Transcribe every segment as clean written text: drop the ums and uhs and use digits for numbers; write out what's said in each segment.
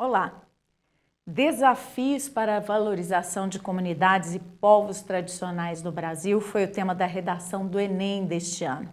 Olá! Desafios para a valorização de comunidades e povos tradicionais no Brasil foi o tema da redação do Enem deste ano.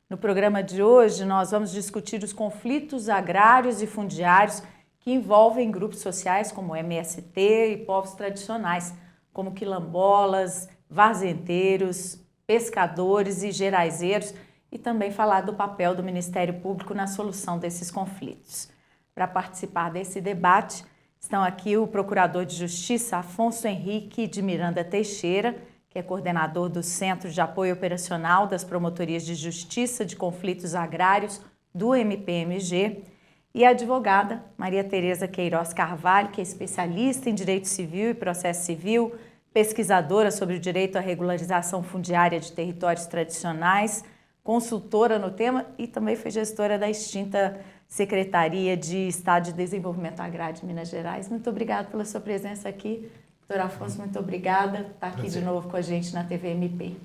No programa de hoje, nós vamos discutir os conflitos agrários e fundiários que envolvem grupos sociais como MST e povos tradicionais, como quilombolas, vazenteiros, pescadores e geraizeiros, e também falar do papel do Ministério Público na solução desses conflitos. Para participar desse debate, estão aqui o Procurador de Justiça Afonso Henrique de Miranda Teixeira, que é coordenador do Centro de Apoio Operacional das Promotorias de Justiça de Conflitos Agrários do MPMG, e a advogada Maria Tereza Queiroz Carvalho, que é especialista em Direito Civil e Processo Civil, pesquisadora sobre o direito à regularização fundiária de territórios tradicionais, consultora no tema e também foi gestora da extinta Secretaria de Estado de Desenvolvimento Agrário de Minas Gerais. Muito obrigada pela sua presença aqui. Doutor Afonso, muito obrigada por estar aqui de novo com a gente na TV MP.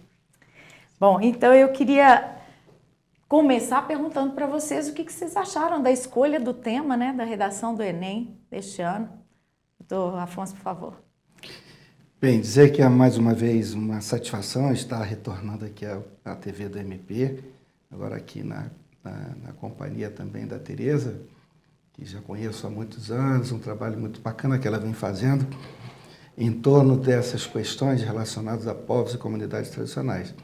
Bom, então eu queria começar perguntando para vocês o que vocês acharam da escolha do tema, né, da redação do Enem deste ano. Doutor Afonso, por favor. Bem, dizer que é mais uma vez uma satisfação estar retornando aqui à TV do MP, agora aqui na companhia também da Tereza, que já conheço há muitos anos, um trabalho muito bacana que ela vem fazendo em torno dessas questões relacionadas a povos e comunidades tradicionais.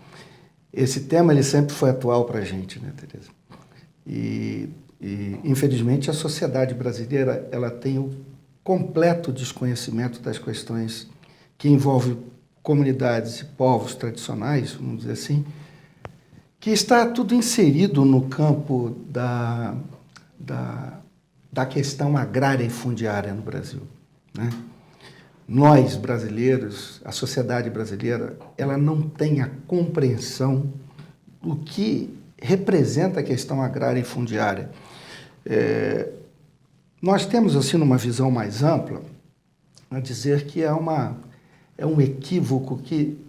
Esse tema ele sempre foi atual para a gente, né, Tereza? E infelizmente a sociedade brasileira ela tem o completo desconhecimento das questões que envolvem comunidades e povos tradicionais, vamos dizer assim, que está tudo inserido no campo da questão agrária e fundiária no Brasil, né? Nós, brasileiros, a sociedade brasileira, ela não tem a compreensão do que representa a questão agrária e fundiária. Nós temos, assim, numa visão mais ampla, a dizer que é um equívoco que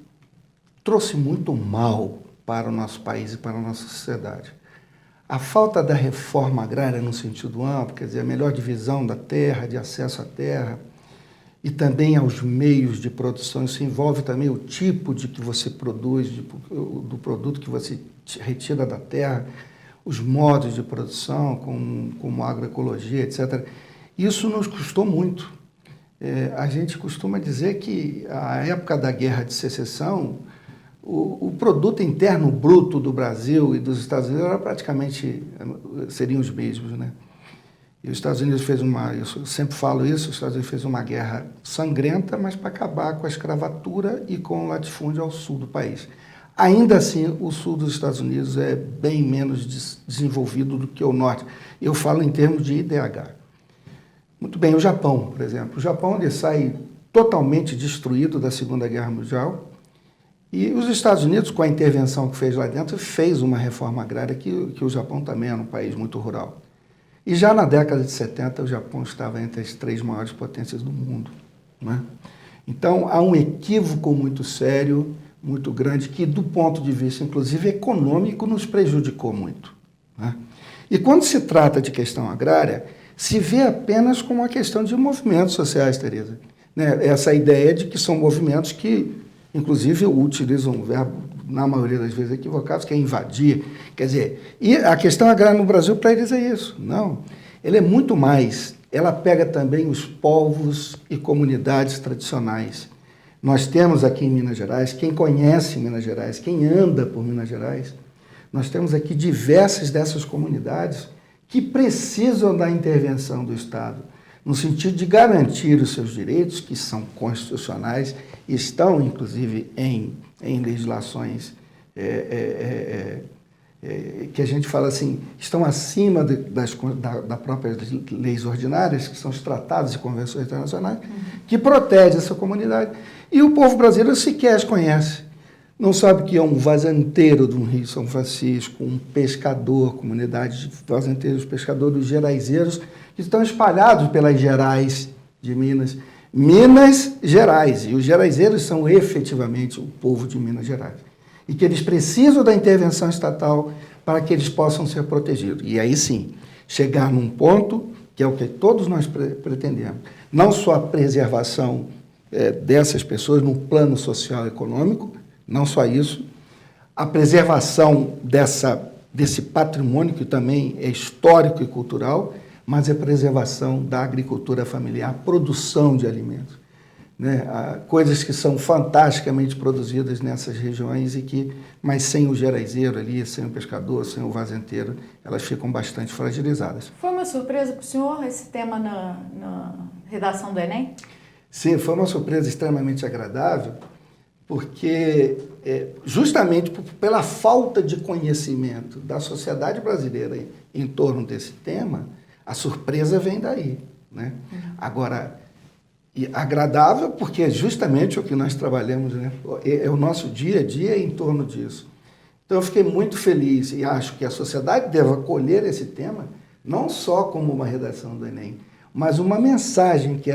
trouxe muito mal para o nosso país e para a nossa sociedade. A falta da reforma agrária no sentido amplo, quer dizer, a melhor divisão da terra, de acesso à terra, e também aos meios de produção. Isso envolve também o tipo de que você produz, do produto que você retira da terra, os modos de produção, como agroecologia, etc. Isso nos custou muito. A gente costuma dizer que a época da Guerra de Secessão, o produto interno bruto do Brasil e dos Estados Unidos era praticamente seriam os mesmos, né? E os Estados Unidos eu sempre falo isso, os Estados Unidos fez uma guerra sangrenta, mas para acabar com a escravatura e com o latifúndio ao sul do país. Ainda assim, o sul dos Estados Unidos é bem menos desenvolvido do que o norte. Eu falo em termos de IDH. Muito bem, o Japão, por exemplo. O Japão ele sai totalmente destruído da Segunda Guerra Mundial e os Estados Unidos, com a intervenção que fez lá dentro, fez uma reforma agrária que o Japão também era um país muito rural. E já na década de 70, o Japão estava entre as 3 maiores potências do mundo, né? Então, há um equívoco muito sério, muito grande, que do ponto de vista, inclusive, econômico, nos prejudicou muito, né? E quando se trata de questão agrária, se vê apenas como uma questão de movimentos sociais, Tereza, né? Essa ideia de que são movimentos que, inclusive, utilizam um verbo, na maioria das vezes equivocados, que é invadir. Quer dizer, e a questão agrária no Brasil, para eles, é isso. Não, ele é muito mais. Ela pega também os povos e comunidades tradicionais. Nós temos aqui em Minas Gerais, quem conhece Minas Gerais, quem anda por Minas Gerais, nós temos aqui diversas dessas comunidades que precisam da intervenção do Estado, no sentido de garantir os seus direitos, que são constitucionais, estão, inclusive, em legislações que a gente fala assim, estão acima da própria leis ordinárias, que são os tratados e convenções internacionais, que protegem essa comunidade. E o povo brasileiro sequer as conhece. Não sabe que é um vazanteiro do Rio São Francisco, um pescador, comunidade de vazanteiros, pescadores, geraizeiros, que estão espalhados pelas Gerais de Minas. Minas Gerais, e os geraizeiros são efetivamente o povo de Minas Gerais. E que eles precisam da intervenção estatal para que eles possam ser protegidos. E aí sim, chegar num ponto que é o que todos nós pretendemos. Não só a preservação dessas pessoas no plano social e econômico, não só isso, a preservação desse patrimônio que também é histórico e cultural, mas a preservação da agricultura familiar, a produção de alimentos. Né? Coisas que são fantasticamente produzidas nessas regiões mas sem o geraizeiro ali, sem o pescador, sem o vazenteiro, elas ficam bastante fragilizadas. Foi uma surpresa para o senhor esse tema na redação do Enem? Sim, foi uma surpresa extremamente agradável, porque justamente pela falta de conhecimento da sociedade brasileira em torno desse tema, a surpresa vem daí, né? Agora, agradável porque é justamente o que nós trabalhamos, né? É o nosso dia a dia em torno disso. Então eu fiquei muito feliz e acho que a sociedade deve acolher esse tema, não só como uma redação do Enem, mas uma mensagem que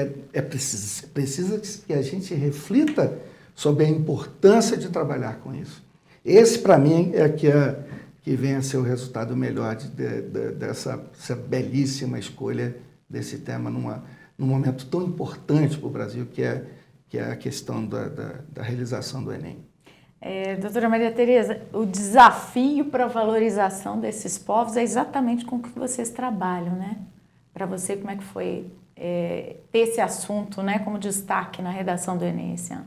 precisa que a gente reflita sobre a importância de trabalhar com isso. Esse, para mim, que vem a ser o resultado melhor dessa belíssima escolha desse tema num momento tão importante para o Brasil, que é a questão da realização do Enem. Doutora Maria Tereza, o desafio para a valorização desses povos é exatamente com o que vocês trabalham, né? Para você, como é que foi ter esse assunto, né, como destaque na redação do Enem esse ano?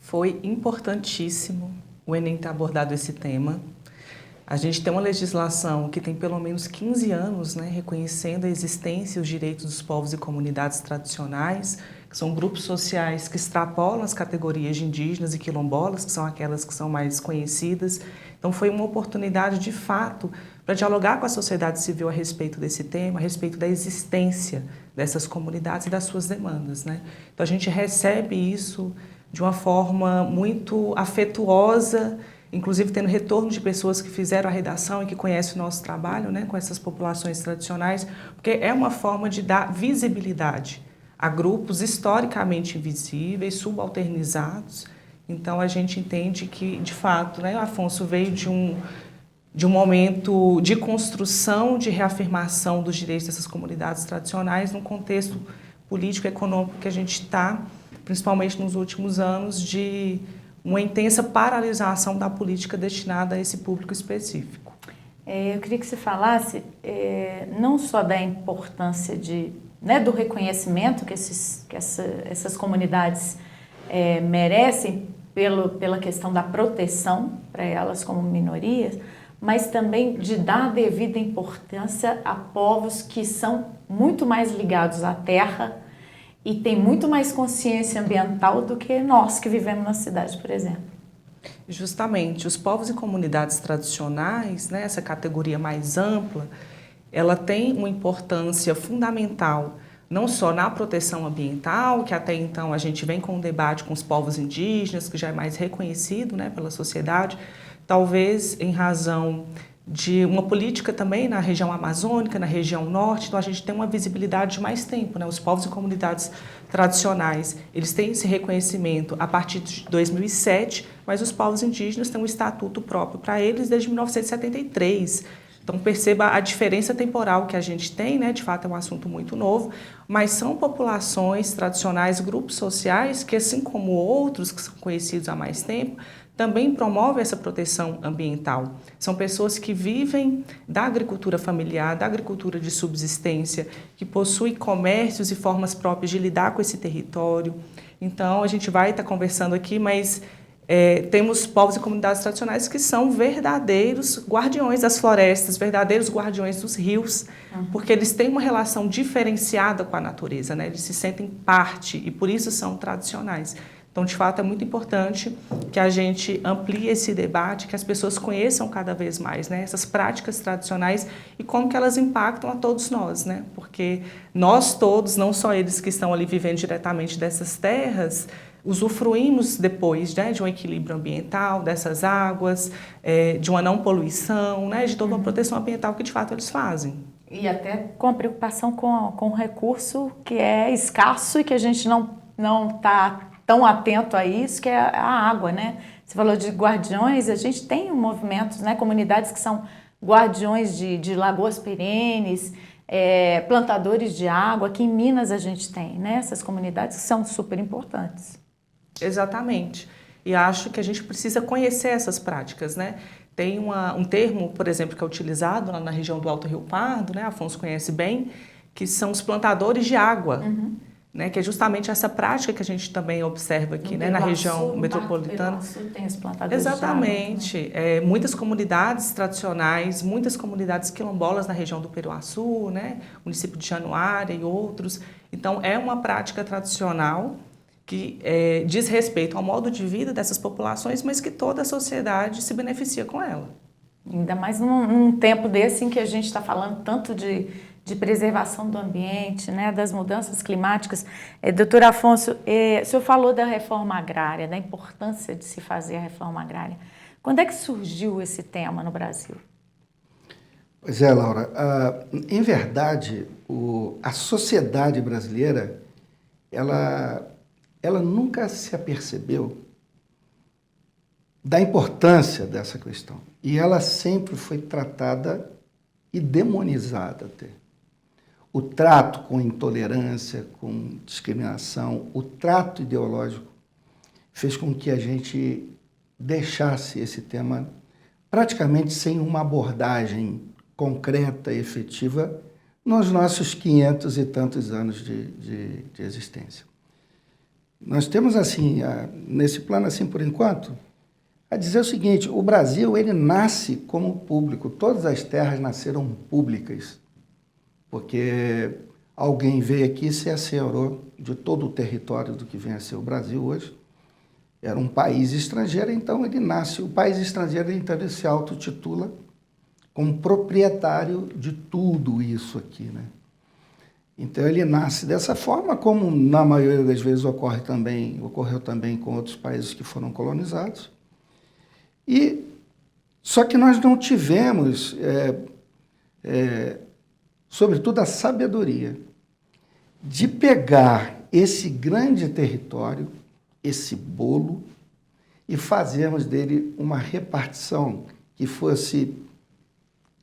Foi importantíssimo o Enem ter abordado esse tema. A gente tem uma legislação que tem pelo menos 15 anos, né, reconhecendo a existência e os direitos dos povos e comunidades tradicionais, que são grupos sociais que extrapolam as categorias de indígenas e quilombolas, que são aquelas que são mais conhecidas. Então foi uma oportunidade, de fato, para dialogar com a sociedade civil a respeito desse tema, a respeito da existência dessas comunidades e das suas demandas, né? Então a gente recebe isso de uma forma muito afetuosa, inclusive tendo retorno de pessoas que fizeram a redação e que conhecem o nosso trabalho, né, com essas populações tradicionais, porque é uma forma de dar visibilidade a grupos historicamente invisíveis, subalternizados. Então a gente entende que, de fato, né, Afonso veio de um momento de construção, de reafirmação dos direitos dessas comunidades tradicionais num contexto político e econômico que a gente está, principalmente nos últimos anos, de uma intensa paralisação da política destinada a esse público específico. Eu queria que você falasse não só da importância do reconhecimento que essas comunidades merecem pela questão da proteção para elas como minorias, mas também de dar a devida importância a povos que são muito mais ligados à terra e têm muito mais consciência ambiental do que nós que vivemos na cidade, por exemplo. Justamente, os povos e comunidades tradicionais, né, essa categoria mais ampla, ela tem uma importância fundamental, não só na proteção ambiental, que até então a gente vem com um debate com os povos indígenas, que já é mais reconhecido, né, pela sociedade, talvez em razão de uma política também na região amazônica, na região norte, então a gente tem uma visibilidade de mais tempo, né? Os povos e comunidades tradicionais, eles têm esse reconhecimento a partir de 2007, mas os povos indígenas têm um estatuto próprio para eles desde 1973. Então perceba a diferença temporal que a gente tem, né? De fato é um assunto muito novo, mas são populações tradicionais, grupos sociais que, assim como outros que são conhecidos há mais tempo, também promove essa proteção ambiental. São pessoas que vivem da agricultura familiar, da agricultura de subsistência, que possuem comércios e formas próprias de lidar com esse território. Então, a gente vai estar conversando aqui, mas temos povos e comunidades tradicionais que são verdadeiros guardiões das florestas, verdadeiros guardiões dos rios, porque eles têm uma relação diferenciada com a natureza, né? Eles se sentem parte e por isso são tradicionais. Então, de fato, é muito importante que a gente amplie esse debate, que as pessoas conheçam cada vez mais, né, essas práticas tradicionais e como que elas impactam a todos nós, né? Porque nós todos, não só eles que estão ali vivendo diretamente dessas terras, usufruímos depois, né, de um equilíbrio ambiental, dessas águas, de uma não poluição, né, de toda uma proteção ambiental que, de fato, eles fazem. E até com a preocupação com um recurso que é escasso e que a gente não está tão atento a isso, que é a água, né? Você falou de guardiões, a gente tem movimentos, né, comunidades que são guardiões de lagoas perenes, plantadores de água. Aqui em Minas a gente tem, né? Essas comunidades que são super importantes. Exatamente. E acho que a gente precisa conhecer essas práticas, né? Tem um termo, por exemplo, que é utilizado lá na região do Alto Rio Pardo, né? Afonso conhece bem, que são os plantadores de água, né? Que é justamente essa prática que a gente também observa aqui, né? Na região metropolitana. Tem os plantadores Exatamente. de água. Muitas comunidades tradicionais, muitas comunidades quilombolas na região do Peruaçu, né? Município de Januária e outros. Então, é uma prática tradicional que diz respeito ao modo de vida dessas populações, mas que toda a sociedade se beneficia com ela. Ainda mais num tempo desse em que a gente está falando tanto de preservação do ambiente, né, das mudanças climáticas. Doutor Afonso, o senhor falou da reforma agrária, da importância de se fazer a reforma agrária. Quando é que surgiu esse tema no Brasil? Pois é, Laura. Em verdade, a sociedade brasileira, ela nunca se apercebeu da importância dessa questão. E ela sempre foi tratada e demonizada até. O trato com intolerância, com discriminação, o trato ideológico fez com que a gente deixasse esse tema praticamente sem uma abordagem concreta e efetiva nos nossos 500 e tantos anos de existência. Nós temos, assim, nesse plano, assim, por enquanto, a dizer o seguinte: o Brasil, ele nasce como público, todas as terras nasceram públicas, porque alguém veio aqui e se asseverou de todo o território do que vem a ser o Brasil hoje. Era um país estrangeiro, então ele nasce, o país estrangeiro, então ele se autotitula como proprietário de tudo isso aqui, né? Então ele nasce dessa forma, como na maioria das vezes ocorreu também com outros países que foram colonizados. Só que nós não tivemos, sobretudo, a sabedoria de pegar esse grande território, esse bolo, e fazermos dele uma repartição que fosse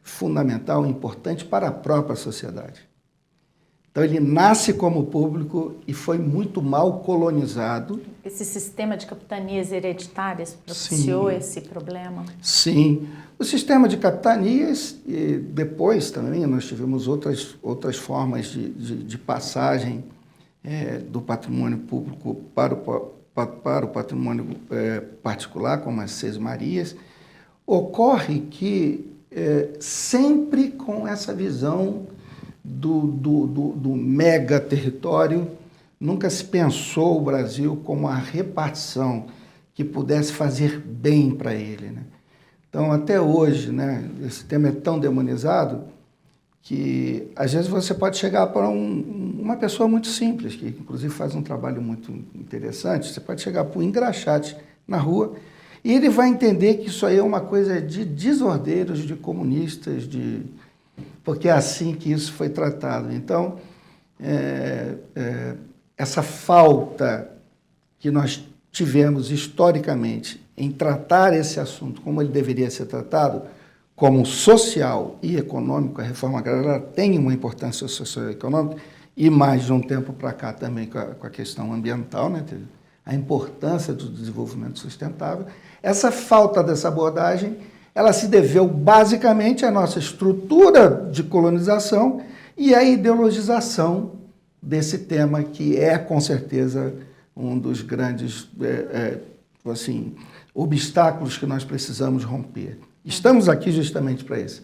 fundamental e importante para a própria sociedade. Então ele nasce como público e foi muito mal colonizado. Esse sistema de capitanias hereditárias propiciou esse problema? Sim. O sistema de capitanias, e depois também nós tivemos outras formas de passagem do patrimônio público para o patrimônio particular, como as Seis Marias. Ocorre que sempre com essa visão do mega território, nunca se pensou o Brasil como uma repartição que pudesse fazer bem para ele, né? Então, até hoje, né, esse tema é tão demonizado que, às vezes, você pode chegar para uma pessoa muito simples, que, inclusive, faz um trabalho muito interessante. Você pode chegar para um engraxate na rua e ele vai entender que isso aí é uma coisa de desordeiros, de comunistas, porque é assim que isso foi tratado. Então, essa falta que nós tivemos historicamente em tratar esse assunto como ele deveria ser tratado, como social e econômico, a reforma agrária tem uma importância social e econômica, e mais de um tempo para cá também com a questão ambiental, né? A importância do desenvolvimento sustentável. Essa falta dessa abordagem, ela se deveu basicamente à nossa estrutura de colonização e à ideologização desse tema, que é, com certeza, um dos grandes obstáculos que nós precisamos romper. Estamos aqui justamente para isso.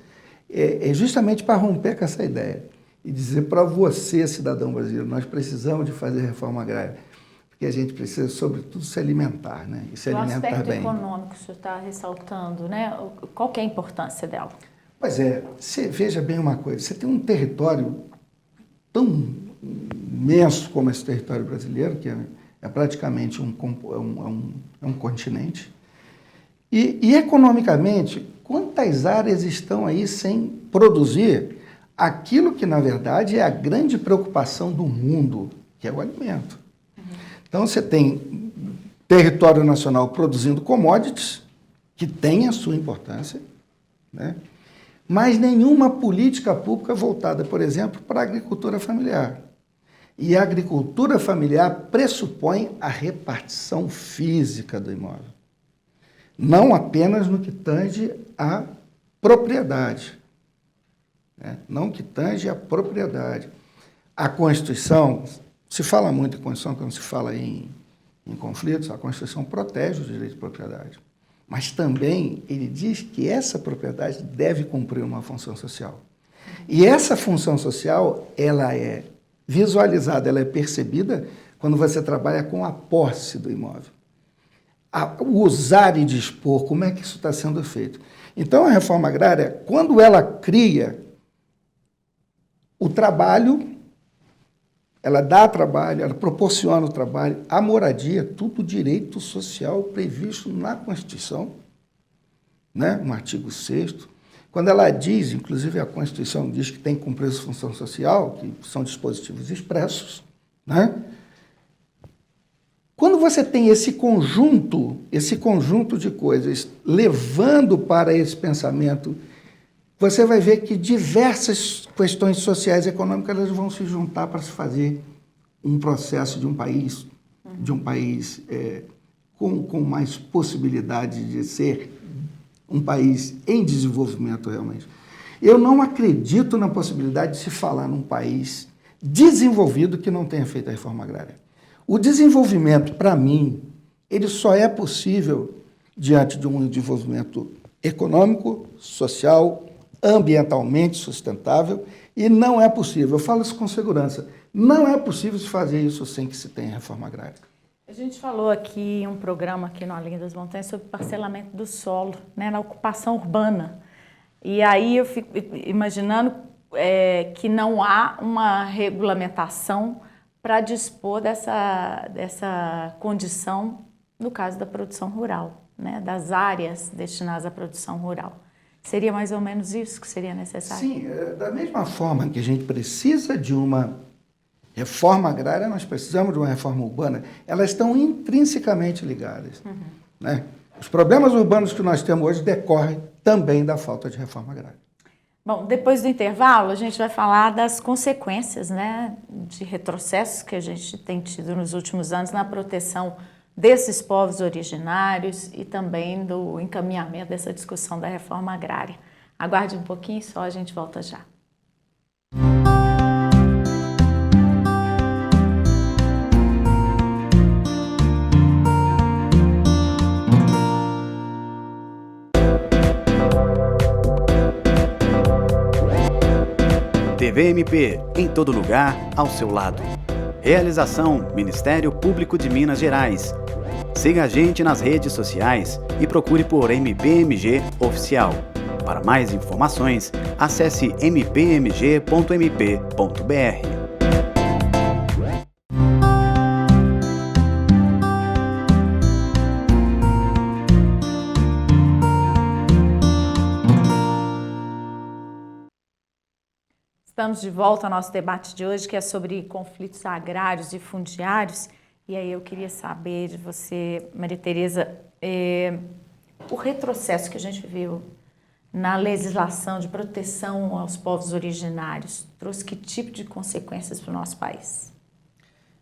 Justamente para romper com essa ideia e dizer para você, cidadão brasileiro, nós precisamos de fazer reforma agrária, porque a gente precisa, sobretudo, se alimentar, né? E se alimentar bem. O aspecto econômico que o senhor está ressaltando, né? Qual que é a importância dela? Pois é, você veja bem uma coisa, você tem um território tão imenso como esse território brasileiro, que é praticamente um continente, e economicamente, quantas áreas estão aí sem produzir aquilo que, na verdade, é a grande preocupação do mundo, que é o alimento. Então, você tem território nacional produzindo commodities, que tem a sua importância, né? mas nenhuma política pública voltada, por exemplo, para a agricultura familiar. E a agricultura familiar pressupõe a repartição física do imóvel, não apenas no que tange à propriedade, né? Não que tange à propriedade. A Constituição, se fala muito em Constituição quando se fala em conflitos, a Constituição protege o direito de propriedade, mas também ele diz que essa propriedade deve cumprir uma função social. E essa função social, ela é visualizada, ela é percebida quando você trabalha com a posse do imóvel. O usar e dispor, como é que isso está sendo feito? Então, a reforma agrária, quando ela cria o trabalho, ela dá trabalho, ela proporciona o trabalho, a moradia, tudo direito social previsto na Constituição, né? No artigo 6º. Quando ela diz, inclusive a Constituição diz que tem que cumprir essa função social, que são dispositivos expressos, né? Quando você tem esse conjunto de coisas levando para esse pensamento, você vai ver que diversas questões sociais e econômicas elas vão se juntar para se fazer um processo de um país com mais possibilidade de ser um país em desenvolvimento realmente. Eu não acredito na possibilidade de se falar num país desenvolvido que não tenha feito a reforma agrária. O desenvolvimento, para mim, ele só é possível diante de um desenvolvimento econômico, social, ambientalmente sustentável, e não é possível, eu falo isso com segurança, não é possível se fazer isso sem que se tenha reforma agrária. A gente falou aqui em um programa aqui no Além das Montanhas sobre parcelamento do solo, né, na ocupação urbana. E aí eu fico imaginando que não há uma regulamentação para dispor dessa condição no caso da produção rural, né, das áreas destinadas à produção rural. Seria mais ou menos isso que seria necessário? Sim, da mesma forma que a gente precisa de uma reforma agrária, nós precisamos de uma reforma urbana, elas estão intrinsecamente ligadas. Né? Os problemas urbanos que nós temos hoje decorrem também da falta de reforma agrária. Bom, depois do intervalo, a gente vai falar das consequências, né, de retrocessos que a gente tem tido nos últimos anos na proteção desses povos originários e também do encaminhamento dessa discussão da reforma agrária. Aguarde um pouquinho só, a gente volta já. TV MP, em todo lugar, ao seu lado. Realização Ministério Público de Minas Gerais. Siga a gente nas redes sociais e procure por MPMG Oficial. Para mais informações, acesse mpmg.mp.br. Estamos de volta ao nosso debate de hoje, que é sobre conflitos agrários e fundiários. E aí eu queria saber de você, Maria Tereza, o retrocesso que a gente viu na legislação de proteção aos povos originários trouxe que tipo de consequências para o nosso país?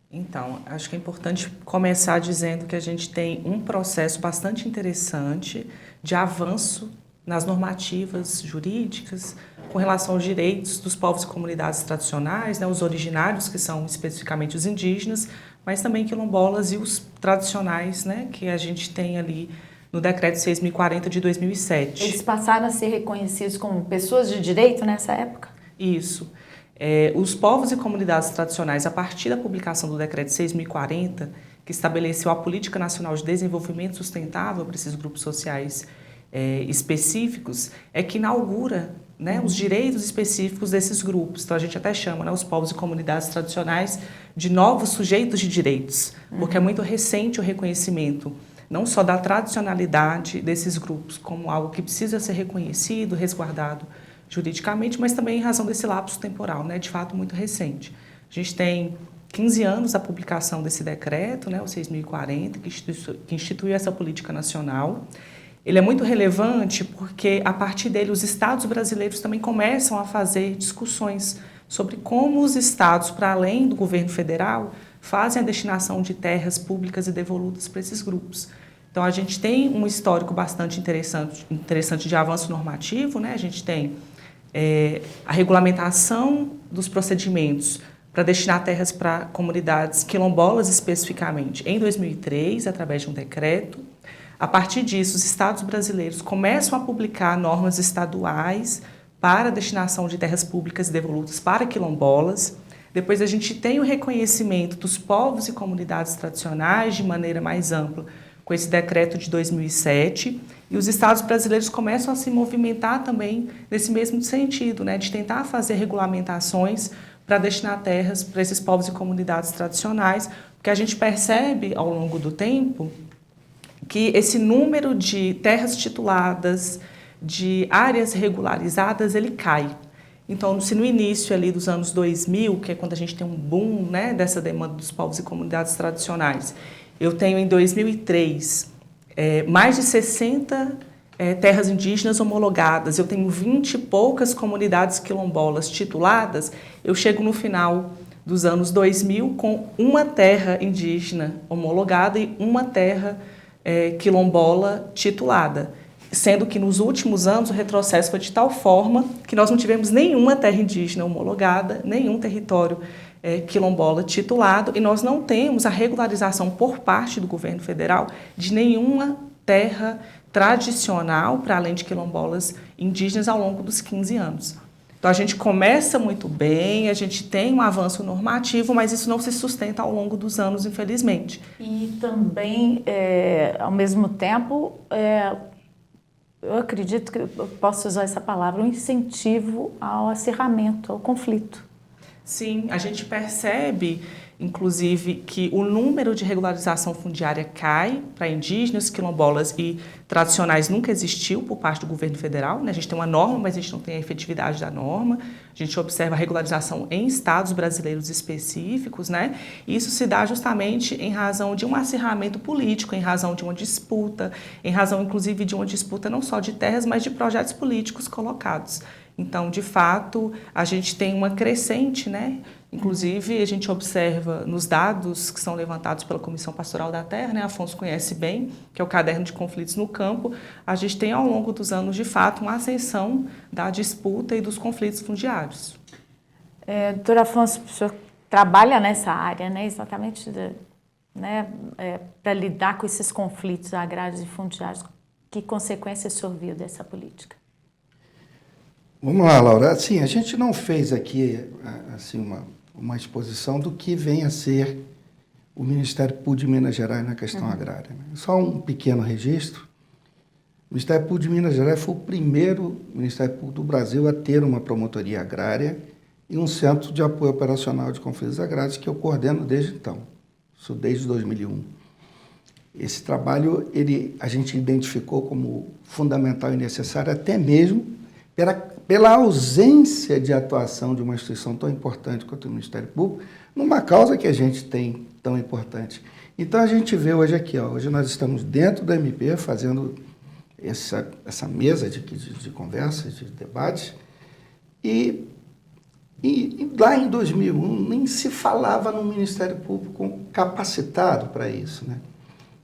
Então, acho que é importante começar dizendo que a gente tem um processo bastante interessante de avanço nas normativas jurídicas com relação aos direitos dos povos e comunidades tradicionais, né, os originários, que são especificamente os indígenas, mas também quilombolas e os tradicionais, né, que a gente tem ali no Decreto 6.040 de 2007. Eles passaram a ser reconhecidos como pessoas de direito nessa época? Isso. Os povos e comunidades tradicionais, a partir da publicação do Decreto 6.040, que estabeleceu a Política Nacional de Desenvolvimento Sustentável para esses grupos sociais específicos, é que inaugura, né, os direitos específicos desses grupos. Então, a gente até chama, né, os povos e comunidades tradicionais de novos sujeitos de direitos, porque é muito recente o reconhecimento, não só da tradicionalidade desses grupos, como algo que precisa ser reconhecido, resguardado juridicamente, mas também em razão desse lapso temporal, né, de fato muito recente. A gente tem 15 anos da publicação desse decreto, né, o 6.040, que instituiu essa política nacional. Ele é muito relevante porque, a partir dele, os estados brasileiros também começam a fazer discussões sobre como os estados, para além do governo federal, fazem a destinação de terras públicas e devolutas para esses grupos. Então, a gente tem um histórico bastante interessante de avanço normativo, né? A gente tem a regulamentação dos procedimentos para destinar terras para comunidades quilombolas especificamente em 2003, através de um decreto. A partir disso, os estados brasileiros começam a publicar normas estaduais para a destinação de terras públicas e devolutas para quilombolas. Depois a gente tem o reconhecimento dos povos e comunidades tradicionais de maneira mais ampla, com esse decreto de 2007, e os estados brasileiros começam a se movimentar também nesse mesmo sentido, né, de tentar fazer regulamentações para destinar terras para esses povos e comunidades tradicionais, porque a gente percebe ao longo do tempo que esse número de terras tituladas, de áreas regularizadas, ele cai. Então, se no início ali dos anos 2000, que é quando a gente tem um boom, né, dessa demanda dos povos e comunidades tradicionais, eu tenho em 2003 mais de 60 terras indígenas homologadas, eu tenho 20 e poucas comunidades quilombolas tituladas, eu chego no final dos anos 2000 com uma terra indígena homologada e uma terra quilombola titulada, sendo que nos últimos anos o retrocesso foi de tal forma que nós não tivemos nenhuma terra indígena homologada, nenhum território quilombola titulado, e nós não temos a regularização por parte do governo federal de nenhuma terra tradicional, para além de quilombolas indígenas, ao longo dos 15 anos. Então, a gente começa muito bem, a gente tem um avanço normativo, mas isso não se sustenta ao longo dos anos, infelizmente. E também, ao mesmo tempo, eu acredito que eu posso usar essa palavra, um incentivo ao acirramento, ao conflito. Sim, a gente percebe, inclusive, que o número de regularização fundiária cai para indígenas, quilombolas e tradicionais, nunca existiu por parte do governo federal, né? A gente tem uma norma, mas a gente não tem a efetividade da norma. A gente observa a regularização em estados brasileiros específicos, né? E isso se dá justamente em razão de um acirramento político, em razão de uma disputa, em razão, inclusive, de uma disputa não só de terras, mas de projetos políticos colocados. Então, de fato, a gente tem uma crescente, né? Inclusive, a gente observa nos dados que são levantados pela Comissão Pastoral da Terra, né? Afonso conhece bem, que é o Caderno de Conflitos no Campo, a gente tem ao longo dos anos, de fato, uma ascensão da disputa e dos conflitos fundiários. Doutor Afonso, o senhor trabalha nessa área, né? Exatamente, né? Para lidar com esses conflitos agrários e fundiários. Que consequências o senhor viu dessa política? Vamos lá, Laura. Assim, a gente não fez aqui assim, uma exposição do que vem a ser o Ministério Público de Minas Gerais na questão agrária, né? Só um pequeno registro. O Ministério Público de Minas Gerais foi o primeiro Ministério Público do Brasil a ter uma promotoria agrária e um centro de apoio operacional de conflitos agrários que eu coordeno desde então, isso desde 2001. Esse trabalho a gente identificou como fundamental e necessário até mesmo pela ausência de atuação de uma instituição tão importante quanto o Ministério Público, numa causa que a gente tem tão importante. Então, a gente vê hoje aqui, hoje nós estamos dentro da MP fazendo essa mesa de conversas, de debates, e lá em 2001 nem se falava no Ministério Público capacitado para isso, né?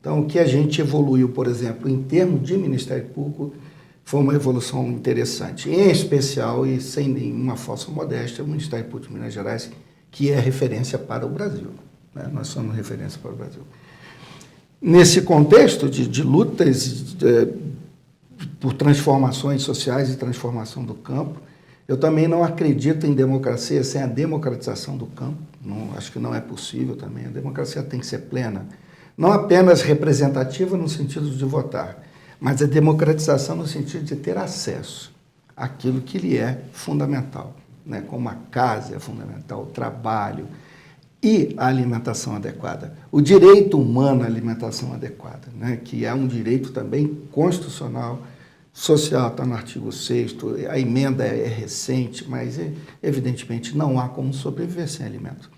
Então, o que a gente evoluiu, por exemplo, em termos de Ministério Público, foi uma evolução interessante, em especial e sem nenhuma falsa modéstia, o Ministério Público de Minas Gerais, que é referência para o Brasil, né? Nós somos referência para o Brasil. Nesse contexto de lutas por transformações sociais e transformação do campo, eu também não acredito em democracia sem a democratização do campo, acho que não é possível também, a democracia tem que ser plena, não apenas representativa no sentido de votar, mas a democratização no sentido de ter acesso àquilo que lhe é fundamental, né? Como a casa é fundamental, o trabalho e a alimentação adequada. O direito humano à alimentação adequada, né? Que é um direito também constitucional, social, está no artigo 6º, a emenda é recente, mas evidentemente não há como sobreviver sem alimento.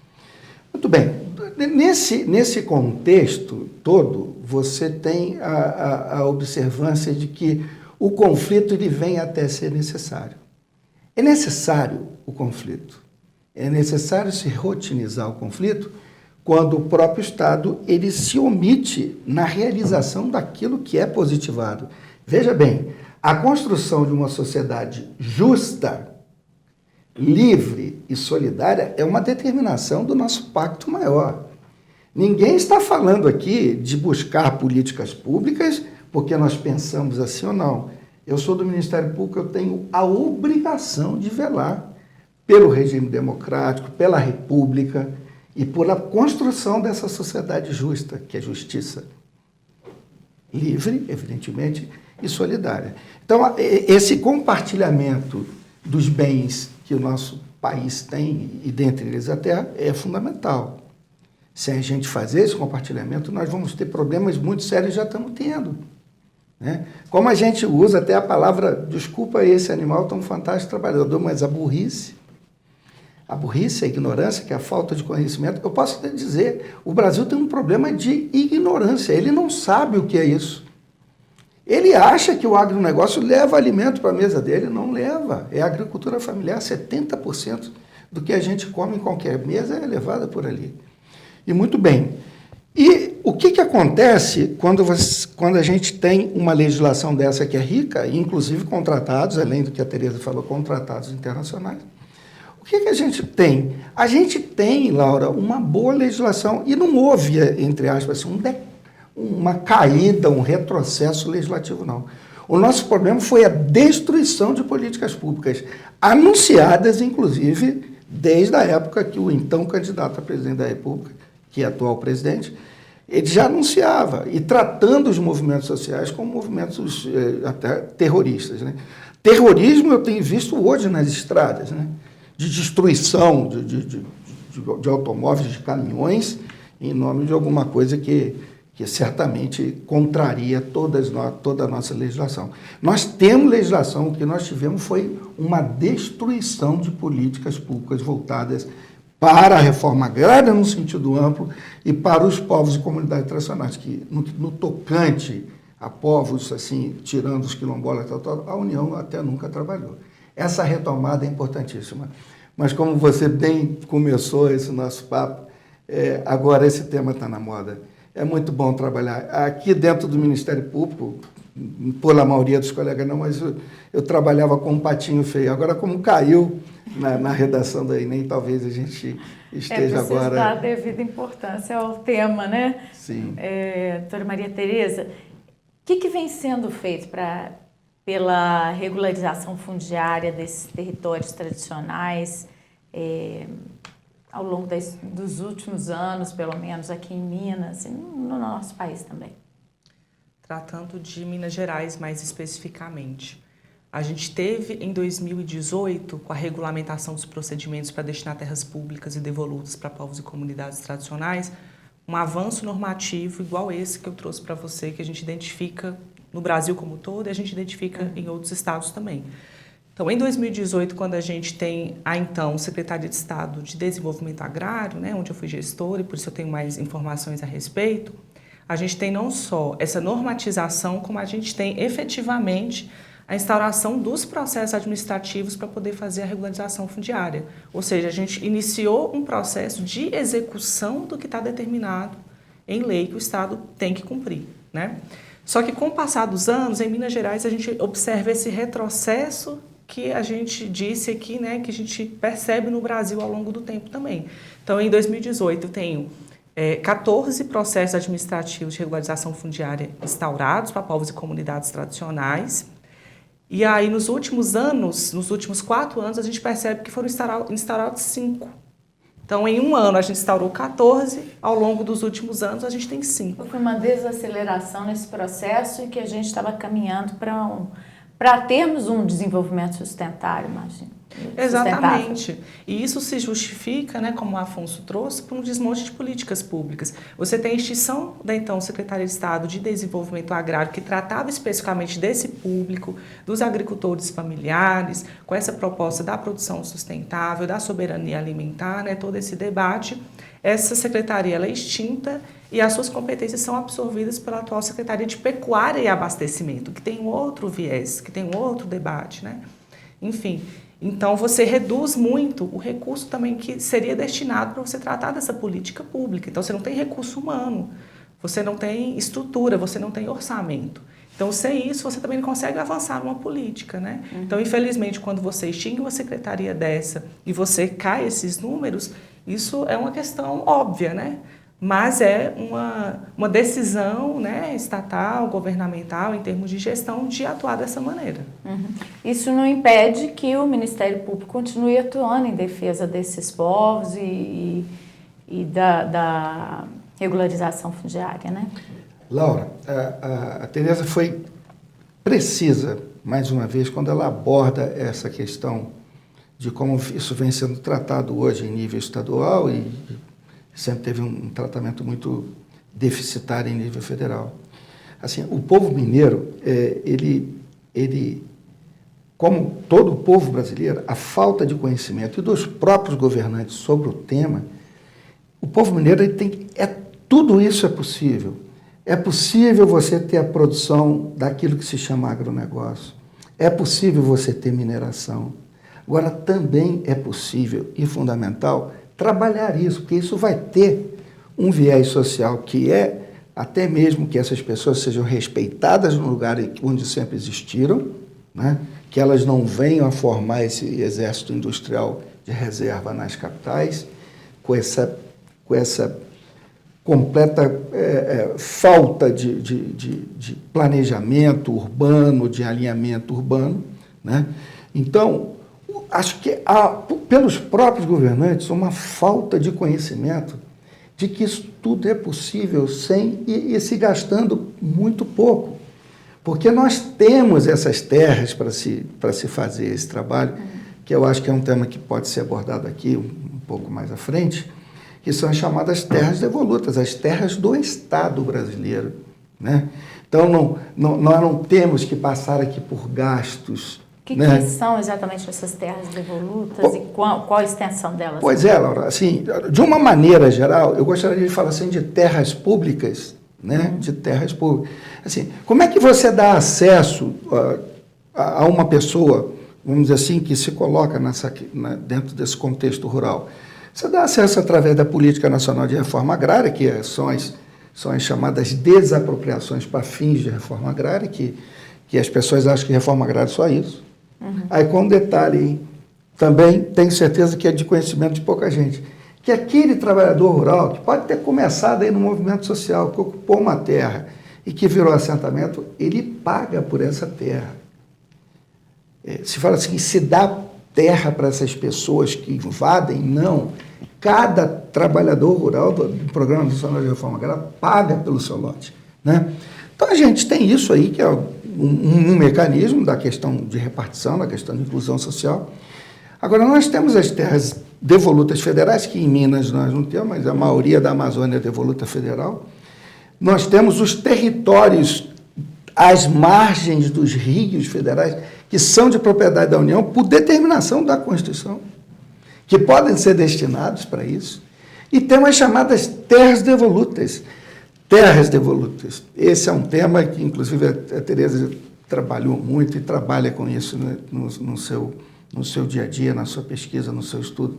Muito bem. Nesse contexto todo, você tem a observância de que o conflito ele vem até ser necessário. É necessário o conflito. É necessário se rotinizar o conflito quando o próprio Estado ele se omite na realização daquilo que é positivado. Veja bem, a construção de uma sociedade justa, livre e solidária é uma determinação do nosso pacto maior. Ninguém está falando aqui de buscar políticas públicas porque nós pensamos assim ou não. Eu sou do Ministério Público, eu tenho a obrigação de velar pelo regime democrático, pela república e pela construção dessa sociedade justa, que é justiça. Livre, evidentemente, e solidária. Então, esse compartilhamento dos bens que o nosso país tem, e dentre eles a terra, é fundamental. Se a gente fazer esse compartilhamento, nós vamos ter problemas muito sérios, já estamos tendo. Né? Como a gente usa até a palavra, desculpa esse animal tão fantástico trabalhador, mas a burrice, a ignorância, que é a falta de conhecimento, eu posso até dizer, o Brasil tem um problema de ignorância, ele não sabe o que é isso. Ele acha que o agronegócio leva alimento para a mesa dele, não leva. É a agricultura familiar, 70% do que a gente come em qualquer mesa é levada por ali. E muito bem. E o que acontece quando a gente tem uma legislação dessa que é rica, inclusive contratados, além do que a Tereza falou, contratados internacionais? O que a gente tem? A gente tem, Laura, uma boa legislação e não houve, entre aspas, assim, uma caída, um retrocesso legislativo, não. O nosso problema foi a destruição de políticas públicas, anunciadas, inclusive, desde a época que o então candidato a presidente da República, que é atual presidente, ele já anunciava, e tratando os movimentos sociais como movimentos até terroristas. Né? Terrorismo eu tenho visto hoje nas estradas, né? De destruição de automóveis, de caminhões, em nome de alguma coisa que certamente contraria toda a nossa legislação. Nós temos legislação, o que nós tivemos foi uma destruição de políticas públicas voltadas para a reforma agrária no sentido amplo e para os povos e comunidades tradicionais, que no tocante a povos, assim, tirando os quilombolas, a União até nunca trabalhou. Essa retomada é importantíssima. Mas como você bem começou esse nosso papo, agora esse tema está na moda. É muito bom trabalhar. Aqui dentro do Ministério Público, pela maioria dos colegas não, mas eu trabalhava com um patinho feio. Agora, como caiu na redação da Enem, talvez a gente esteja agora... dar devida importância ao tema, né? Sim. Doutora Maria Tereza, o que vem sendo feito pela regularização fundiária desses territórios tradicionais ao longo dos últimos anos, pelo menos aqui em Minas e no nosso país também? Tratando de Minas Gerais mais especificamente, a gente teve em 2018, com a regulamentação dos procedimentos para destinar terras públicas e devolutas para povos e comunidades tradicionais, um avanço normativo igual esse que eu trouxe para você, que a gente identifica no Brasil como todo e a gente identifica em outros estados também. Então, em 2018, quando a gente tem a então Secretaria de Estado de Desenvolvimento Agrário, né, onde eu fui gestora e por isso eu tenho mais informações a respeito, a gente tem não só essa normatização, como a gente tem efetivamente a instauração dos processos administrativos para poder fazer a regularização fundiária. Ou seja, a gente iniciou um processo de execução do que está determinado em lei que o Estado tem que cumprir, né? Só que com o passar dos anos, em Minas Gerais, a gente observa esse retrocesso que a gente disse aqui, né, que a gente percebe no Brasil ao longo do tempo também. Então, em 2018, eu tenho 14 processos administrativos de regularização fundiária instaurados para povos e comunidades tradicionais. E aí, nos últimos anos, nos últimos 4 anos, a gente percebe que foram instaurados 5. Então, em um ano, a gente instaurou 14, ao longo dos últimos anos, a gente tem 5. Foi uma desaceleração nesse processo e que a gente estava caminhando para termos um desenvolvimento sustentável, imagino. Exatamente. E isso se justifica, né, como o Afonso trouxe, por um desmonte de políticas públicas. Você tem a extinção da então Secretaria de Estado de Desenvolvimento Agrário, que tratava especificamente desse público, dos agricultores familiares, com essa proposta da produção sustentável, da soberania alimentar, né, todo esse debate. essa secretaria ela é extinta e as suas competências são absorvidas pela atual Secretaria de Pecuária e Abastecimento, que tem um outro viés, que tem um outro debate, né? Enfim, então você reduz muito o recurso também que seria destinado para você tratar dessa política pública. Então você não tem recurso humano, você não tem estrutura, você não tem orçamento. Então, sem isso, você também não consegue avançar numa política, né? Então, infelizmente, quando você extingue uma secretaria dessa e você cai esses números, isso é uma questão óbvia, né? Mas é uma decisão, né, estatal, governamental, em termos de gestão, de atuar dessa maneira. Isso não impede que o Ministério Público continue atuando em defesa desses povos e da regularização fundiária, né? Laura, a Tereza foi precisa, mais uma vez, quando ela aborda essa questão de como isso vem sendo tratado hoje em nível estadual e sempre teve um tratamento muito deficitário em nível federal. Assim, o povo mineiro, ele, como todo o povo brasileiro, a falta de conhecimento e dos próprios governantes sobre o tema, o povo mineiro tudo isso é possível. É possível você ter a produção daquilo que se chama agronegócio. É possível você ter mineração. Agora, também é possível e fundamental trabalhar isso, porque isso vai ter um viés social que é até mesmo que essas pessoas sejam respeitadas no lugar onde sempre existiram, né? Que elas não venham a formar esse exército industrial de reserva nas capitais, com essa completa falta de planejamento urbano, de alinhamento urbano, né? Então, acho que há, pelos próprios governantes, uma falta de conhecimento de que isso tudo é possível sem e se gastando muito pouco. Porque nós temos essas terras para se fazer esse trabalho, que eu acho que é um tema que pode ser abordado aqui um pouco mais à frente, que são as chamadas terras devolutas, as terras do Estado brasileiro, né? Então, nós não temos que passar aqui por gastos. O que são exatamente essas terras devolutas e qual a extensão delas? Pois é, Laura, assim, de uma maneira geral, eu gostaria de falar assim de terras públicas, né? De terras públicas. Assim, como é que você dá acesso a uma pessoa, vamos dizer assim, que se coloca dentro desse contexto rural? Você dá acesso através da Política Nacional de Reforma Agrária, que são as chamadas desapropriações para fins de reforma agrária, que as pessoas acham que reforma agrária é só isso. Aí, com um detalhe, hein? Também tenho certeza que é de conhecimento de pouca gente, que aquele trabalhador rural, que pode ter começado aí no movimento social, que ocupou uma terra e que virou assentamento, ele paga por essa terra. Se fala assim, se dá terra para essas pessoas que invadem, não. Cada trabalhador rural do Programa Nacional de Reforma Agrária paga pelo seu lote, né? Então, a gente tem isso aí, que é um mecanismo da questão de repartição, da questão de inclusão social. Agora, nós temos as terras devolutas federais, que em Minas nós não temos, mas a maioria da Amazônia é devoluta federal. Nós temos os territórios às margens dos rios federais, que são de propriedade da União por determinação da Constituição, que podem ser destinados para isso. E temos as chamadas terras devolutas. Terras devolutas. Esse é um tema que, inclusive, a Tereza trabalhou muito e trabalha com isso, né, no seu dia a dia, na sua pesquisa, no seu estudo.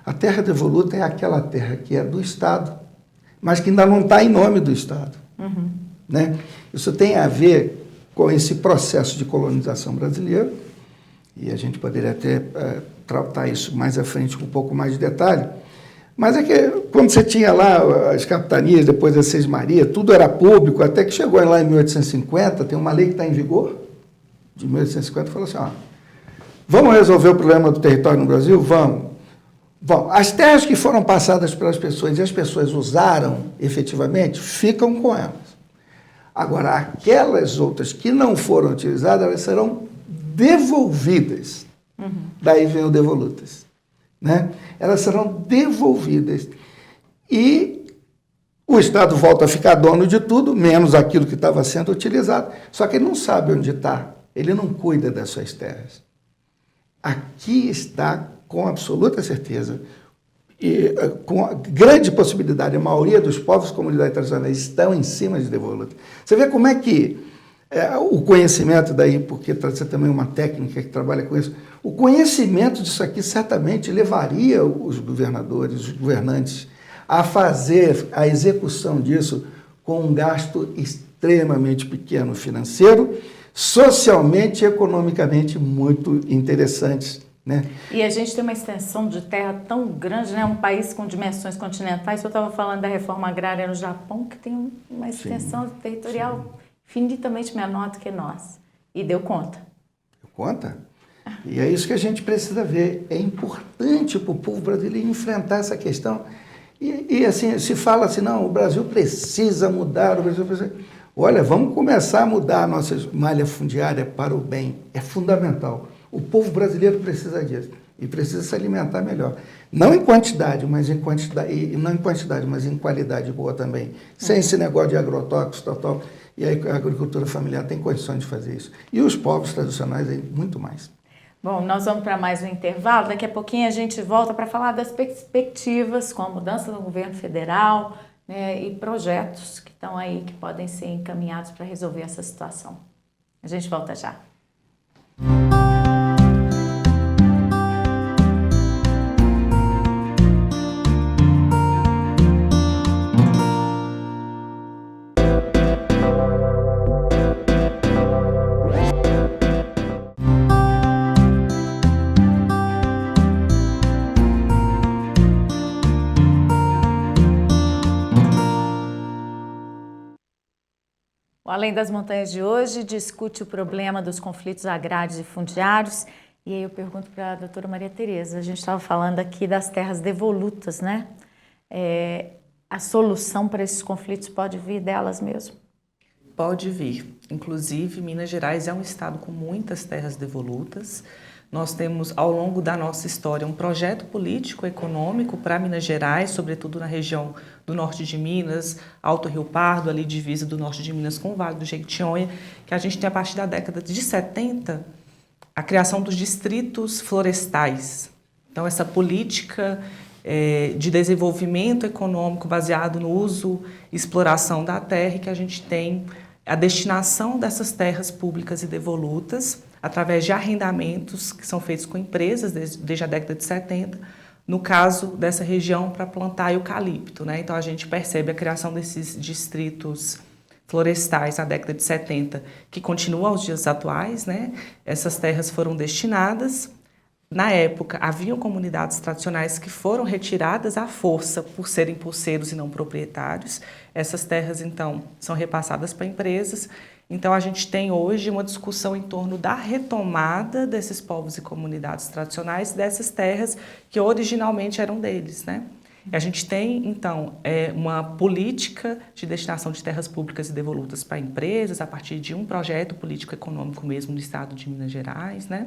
A terra devoluta é aquela terra que é do Estado, mas que ainda não está em nome do Estado. Né? Isso tem a ver com esse processo de colonização brasileiro, e a gente poderia até tratar isso mais à frente com um pouco mais de detalhe, mas é que quando você tinha lá as capitanias, depois das Seis Marias, tudo era público, até que chegou lá em 1850, tem uma lei que está em vigor, de 1850, falou assim, vamos resolver o problema do território no Brasil? Vamos. Bom, as terras que foram passadas pelas pessoas e as pessoas usaram efetivamente, ficam com elas. Agora, aquelas outras que não foram utilizadas, elas serão devolvidas. Daí vem o devolutas. Né? Elas serão devolvidas. E o Estado volta a ficar dono de tudo, menos aquilo que estava sendo utilizado. Só que ele não sabe onde está. Ele não cuida das suas terras. Aqui está, com absoluta certeza, e com grande possibilidade, a maioria dos povos e comunidades tradicionais estão em cima de devolutas. Você vê como é que o conhecimento daí, porque você também uma técnica que trabalha com isso, o conhecimento disso aqui certamente levaria os governadores, os governantes, a fazer a execução disso com um gasto extremamente pequeno financeiro, socialmente e economicamente muito interessantes, né? E a gente tem uma extensão de terra tão grande, né? Um país com dimensões continentais. Eu estava falando da reforma agrária no Japão, que tem uma extensão territorial infinitamente menor do que nós. E deu conta. Deu conta? E é isso que a gente precisa ver. É importante para o povo brasileiro enfrentar essa questão. E assim, se fala assim, não, o Brasil precisa mudar, o Brasil precisa... Olha, vamos começar a mudar a nossa malha fundiária para o bem. É fundamental. O povo brasileiro precisa disso. E precisa se alimentar melhor. Não em quantidade, mas em quantidade, e não em quantidade, mas em qualidade boa também. Sem esse negócio de agrotóxicos, tal. E aí a agricultura familiar tem condições de fazer isso. E os povos tradicionais, muito mais. Bom, nós vamos para mais um intervalo. Daqui a pouquinho a gente volta para falar das perspectivas com a mudança do governo federal, né, e projetos que estão aí, que podem ser encaminhados para resolver essa situação. A gente volta já. O Além das Montanhas de hoje discute o problema dos conflitos agrários e fundiários. E aí eu pergunto para a doutora Maria Tereza, a gente estava falando aqui das terras devolutas, né? A solução para esses conflitos pode vir delas mesmo? Pode vir. Inclusive, Minas Gerais é um estado com muitas terras devolutas. Nós temos, ao longo da nossa história, um projeto político-econômico para Minas Gerais, sobretudo na região do norte de Minas, Alto Rio Pardo, ali divisa do norte de Minas com o Vale do Jequitinhonha, que a gente tem, a partir da década de 70, a criação dos distritos florestais. Então, essa política de desenvolvimento econômico baseado no uso e exploração da terra, que a gente tem a destinação dessas terras públicas e devolutas através de arrendamentos que são feitos com empresas desde a década de 70, no caso dessa região para plantar eucalipto, né? Então a gente percebe a criação desses distritos florestais na década de 70, que continua aos dias atuais, né? Essas terras foram destinadas. Na época, haviam comunidades tradicionais que foram retiradas à força por serem pulseiros e não proprietários. Essas terras, então, são repassadas para empresas. Então, a gente tem hoje uma discussão em torno da retomada desses povos e comunidades tradicionais, dessas terras que originalmente eram deles, né? E a gente tem, então, uma política de destinação de terras públicas e devolutas para empresas, a partir de um projeto político-econômico mesmo no estado de Minas Gerais, né?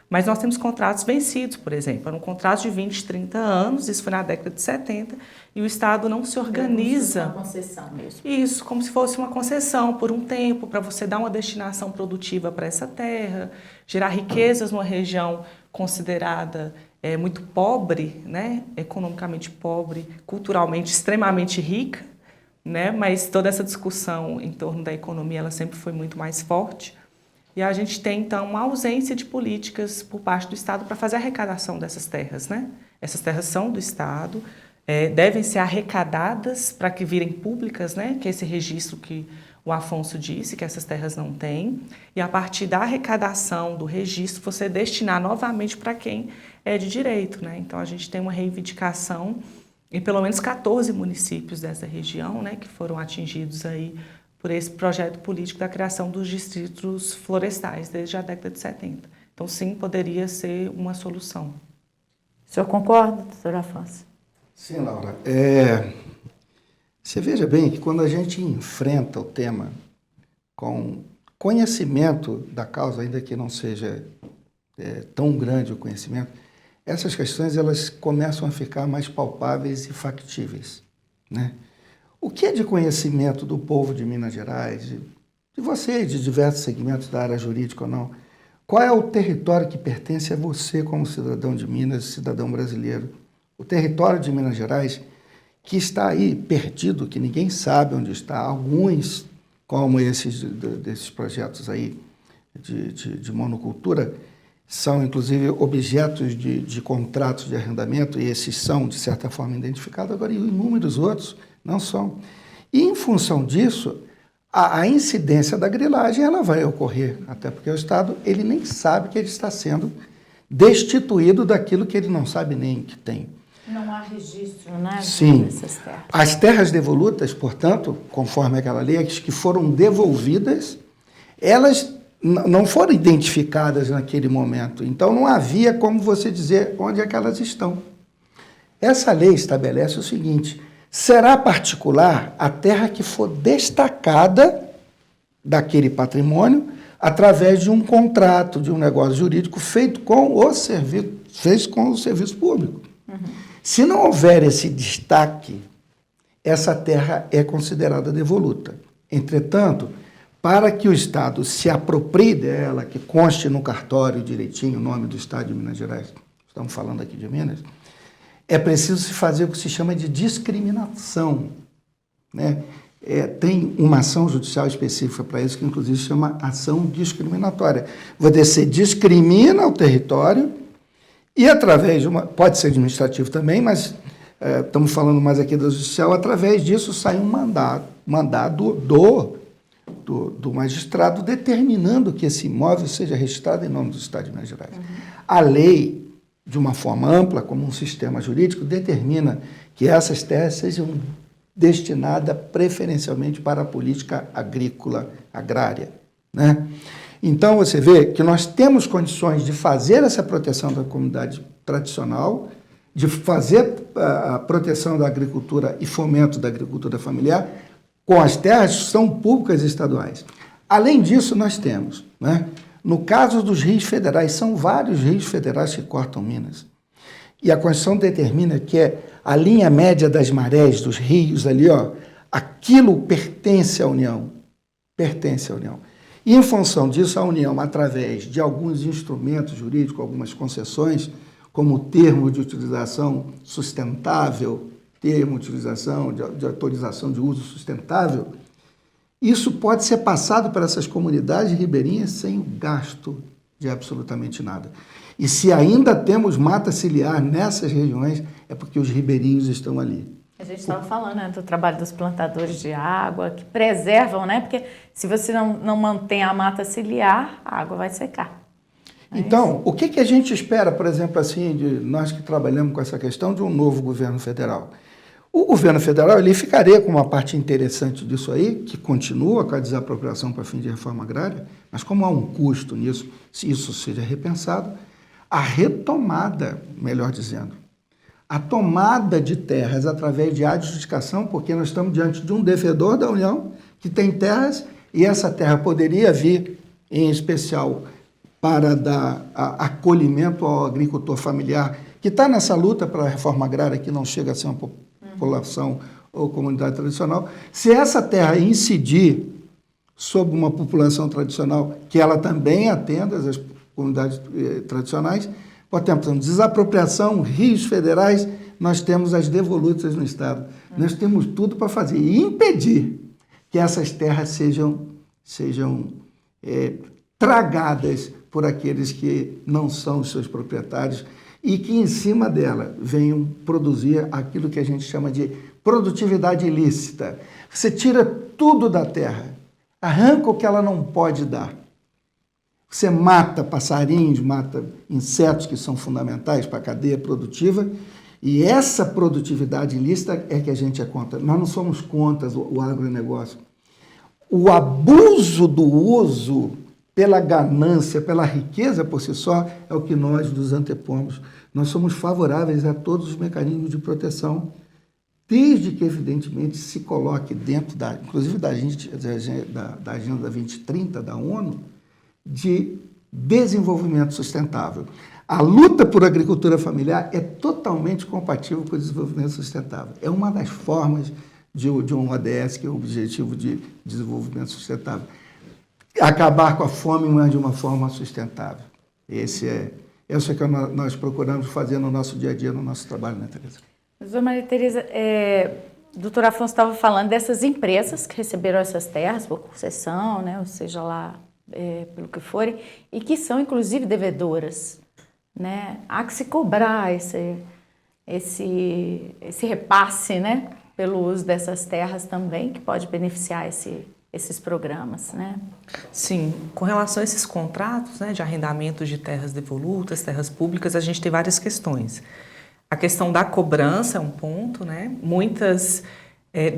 Mas nós temos contratos vencidos, por exemplo, um contrato de 20, 30 anos, isso foi na década de 70, e o Estado não se organiza. Uma concessão mesmo. Isso, como se fosse uma concessão por um tempo, para você dar uma destinação produtiva para essa terra, gerar riquezas numa região considerada muito pobre, né? Economicamente pobre, culturalmente extremamente rica, né? Mas toda essa discussão em torno da economia ela sempre foi muito mais forte. E a gente tem, então, uma ausência de políticas por parte do Estado para fazer a arrecadação dessas terras, né? Essas terras são do Estado, devem ser arrecadadas para que virem públicas, né? Que é esse registro que o Afonso disse, que essas terras não têm. E a partir da arrecadação, do registro, você destinar novamente para quem é de direito, né? Então, a gente tem uma reivindicação em pelo menos 14 municípios dessa região, né? Que foram atingidos aí por esse projeto político da criação dos distritos florestais desde a década de 70. Então, sim, poderia ser uma solução. O senhor concorda, doutor Afonso? Sim, Laura. Você veja bem que quando a gente enfrenta o tema com conhecimento da causa, ainda que não seja tão grande o conhecimento, essas questões elas começam a ficar mais palpáveis e factíveis, né? O que é de conhecimento do povo de Minas Gerais, de você, de diversos segmentos da área jurídica ou não? Qual é o território que pertence a você como cidadão de Minas, cidadão brasileiro? o território de Minas Gerais, que está aí perdido, que ninguém sabe onde está, alguns, como desses projetos aí de monocultura, são inclusive objetos de contratos de arrendamento, e esses são, de certa forma, identificados, agora inúmeros outros não são. E, em função disso, a incidência da grilagem ela vai ocorrer, até porque o Estado ele nem sabe que ele está sendo destituído daquilo que ele não sabe nem que tem. Não há registro, né? Sim. Dessas terras. As terras devolutas, portanto, conforme aquela lei, as que foram devolvidas, elas não foram identificadas naquele momento. Então, não havia como você dizer onde é que elas estão. Essa lei estabelece o seguinte: será particular a terra que for destacada daquele patrimônio através de um contrato, de um negócio jurídico feito com o serviço público. Se não houver esse destaque, essa terra é considerada devoluta. Entretanto, para que o Estado se aproprie dela, que conste no cartório direitinho o nome do Estado de Minas Gerais, estamos falando aqui de Minas, é preciso se fazer o que se chama de discriminação, né? Tem uma ação judicial específica para isso, que inclusive se chama ação discriminatória. Você discrimina o território e através de pode ser administrativo também, mas estamos falando mais aqui do judicial, através disso sai um mandado do magistrado determinando que esse imóvel seja registrado em nome do Estado de Minas Gerais. A lei, de uma forma ampla, como um sistema jurídico, determina que essas terras sejam destinadas preferencialmente para a política agrícola, agrária, né? Então, você vê que nós temos condições de fazer essa proteção da comunidade tradicional, de fazer a proteção da agricultura e fomento da agricultura familiar com as terras que são públicas e estaduais. Além disso, nós temos, né, no caso dos rios federais, são vários rios federais que cortam Minas. E a Constituição determina que a linha média das marés dos rios ali, ó, aquilo pertence à União. Pertence à União. E, em função disso, a União, através de alguns instrumentos jurídicos, algumas concessões, como o termo de utilização sustentável, termo de utilização, de autorização de uso sustentável, isso pode ser passado para essas comunidades ribeirinhas sem o gasto de absolutamente nada. E se ainda temos mata ciliar nessas regiões, é porque os ribeirinhos estão ali. A gente estava falando, né, do trabalho dos plantadores de água, que preservam, né? Porque se você não mantém a mata ciliar, a água vai secar. Então, o que a gente espera, por exemplo, assim, de nós que trabalhamos com essa questão de um novo governo federal? O governo federal ele ficaria com uma parte interessante disso aí, que continua com a desapropriação para fim de reforma agrária, mas como há um custo nisso, se isso seja repensado, a retomada, melhor dizendo, a tomada de terras através de adjudicação, porque nós estamos diante de um devedor da União que tem terras e essa terra poderia vir, em especial, para dar acolhimento ao agricultor familiar que está nessa luta para a reforma agrária, que não chega a ser uma população ou comunidade tradicional. Se essa terra incidir sobre uma população tradicional, que ela também atenda as comunidades tradicionais, portanto, desapropriação, rios federais, nós temos as devolutas no Estado. Nós temos tudo para fazer e impedir que essas terras sejam tragadas por aqueles que não são os seus proprietários e que, em cima dela, venham produzir aquilo que a gente chama de produtividade ilícita. Você tira tudo da terra, arranca o que ela não pode dar. Você mata passarinhos, mata insetos que são fundamentais para a cadeia produtiva, e essa produtividade ilícita é que a gente é contra. Nós não somos contra o agronegócio. O abuso do uso pela ganância, pela riqueza por si só, é o que nós nos antepomos. Nós somos favoráveis a todos os mecanismos de proteção, desde que, evidentemente, se coloque dentro, inclusive da Agenda 2030 da ONU, de desenvolvimento sustentável. A luta por agricultura familiar é totalmente compatível com o desenvolvimento sustentável. É uma das formas de um ODS, que é o Objetivo de Desenvolvimento Sustentável. Acabar com a fome, mas de uma forma sustentável. Esse Isso é que nós procuramos fazer no nosso dia a dia, no nosso trabalho, né, Tereza? Doutora Maria Tereza, o doutor Afonso estava falando dessas empresas que receberam essas terras por concessão, né, ou seja lá, pelo que forem, e que são, inclusive, devedoras, né? Há que se cobrar esse repasse, né, pelo uso dessas terras também, que pode beneficiar esses programas, né? Sim, com relação a esses contratos, né, de arrendamento de terras devolutas, terras públicas, a gente tem várias questões. A questão da cobrança é um ponto, né? Muitas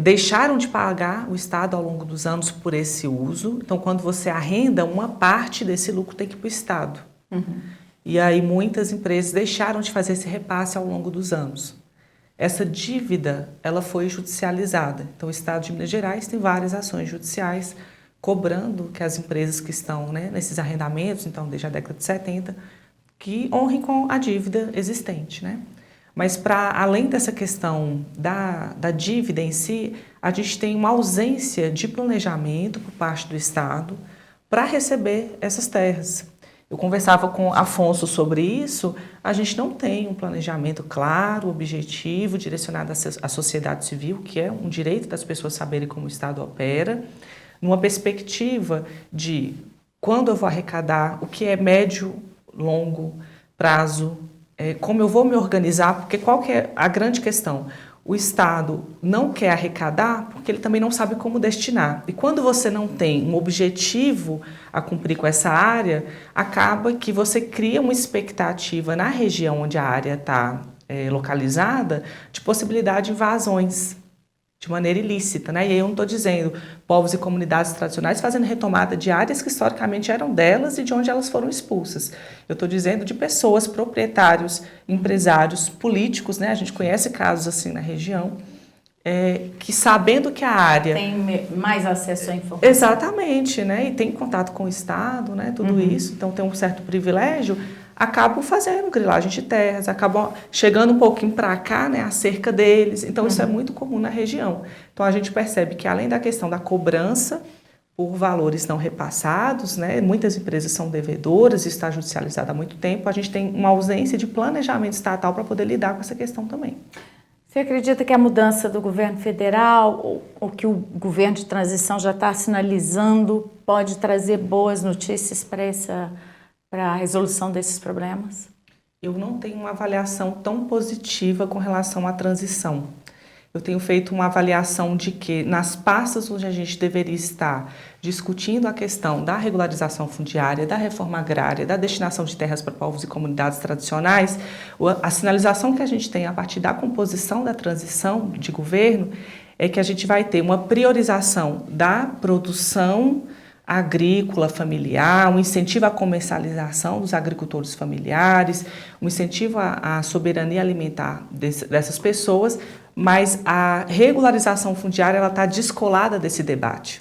deixaram de pagar o Estado ao longo dos anos por esse uso. Então, quando você arrenda, uma parte desse lucro tem que ir para o Estado. Uhum. E aí muitas empresas deixaram de fazer esse repasse ao longo dos anos. Essa dívida, ela foi judicializada. Então, o Estado de Minas Gerais tem várias ações judiciais cobrando que as empresas que estão, né, nesses arrendamentos, então desde a década de 70, que honrem com a dívida existente, né? Mas, para além dessa questão da dívida em si, a gente tem uma ausência de planejamento por parte do Estado para receber essas terras. Eu conversava com Afonso sobre isso, a gente não tem um planejamento claro, objetivo, direcionado à sociedade civil, que é um direito das pessoas saberem como o Estado opera, numa perspectiva de quando eu vou arrecadar, o que é médio, longo prazo, como eu vou me organizar, porque qual que é a grande questão? O Estado não quer arrecadar porque ele também não sabe como destinar. E quando você não tem um objetivo a cumprir com essa área, acaba que você cria uma expectativa na região onde a área está localizada de possibilidade de invasões de maneira ilícita, né? E aí eu não estou dizendo povos e comunidades tradicionais fazendo retomada de áreas que historicamente eram delas e de onde elas foram expulsas. Eu estou dizendo de pessoas, proprietários, empresários, políticos, né? A gente conhece casos assim na região, que sabendo que a área... Tem mais acesso à informação. Exatamente, né? E tem contato com o Estado, né? Tudo isso, então tem um certo privilégio, acabam fazendo grilagem de terras, acabam chegando um pouquinho para cá, né, a cerca deles. Então, isso é muito comum na região. Então, a gente percebe que, além da questão da cobrança por valores não repassados, né, muitas empresas são devedoras, isso está judicializado há muito tempo, a gente tem uma ausência de planejamento estatal para poder lidar com essa questão também. Você acredita que a mudança do governo federal, ou que o governo de transição já está sinalizando, pode trazer boas notícias para a resolução desses problemas? Eu não tenho uma avaliação tão positiva com relação à transição. Eu tenho feito uma avaliação de que nas pastas onde a gente deveria estar discutindo a questão da regularização fundiária, da reforma agrária, da destinação de terras para povos e comunidades tradicionais, a sinalização que a gente tem a partir da composição da transição de governo é que a gente vai ter uma priorização da produção agrícola familiar, um incentivo à comercialização dos agricultores familiares, um incentivo à soberania alimentar dessas pessoas, mas a regularização fundiária está descolada desse debate.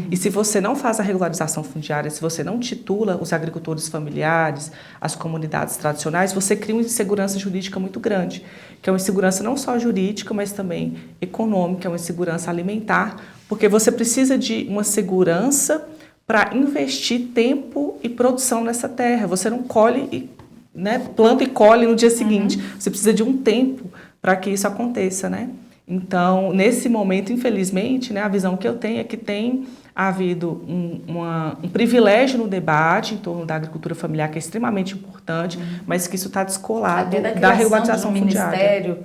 E se você não faz a regularização fundiária, se você não titula os agricultores familiares, as comunidades tradicionais, você cria uma insegurança jurídica muito grande, que é uma insegurança não só jurídica, mas também econômica, é uma insegurança alimentar, porque você precisa de uma segurança para investir tempo e produção nessa terra. Você não colhe, né, planta e colhe no dia seguinte. Você precisa de um tempo para que isso aconteça, né? Então, nesse momento, infelizmente, né, a visão que eu tenho é que tem havido um privilégio no debate em torno da agricultura familiar, que é extremamente importante, mas que isso está descolado da regularização fundiária. Ministério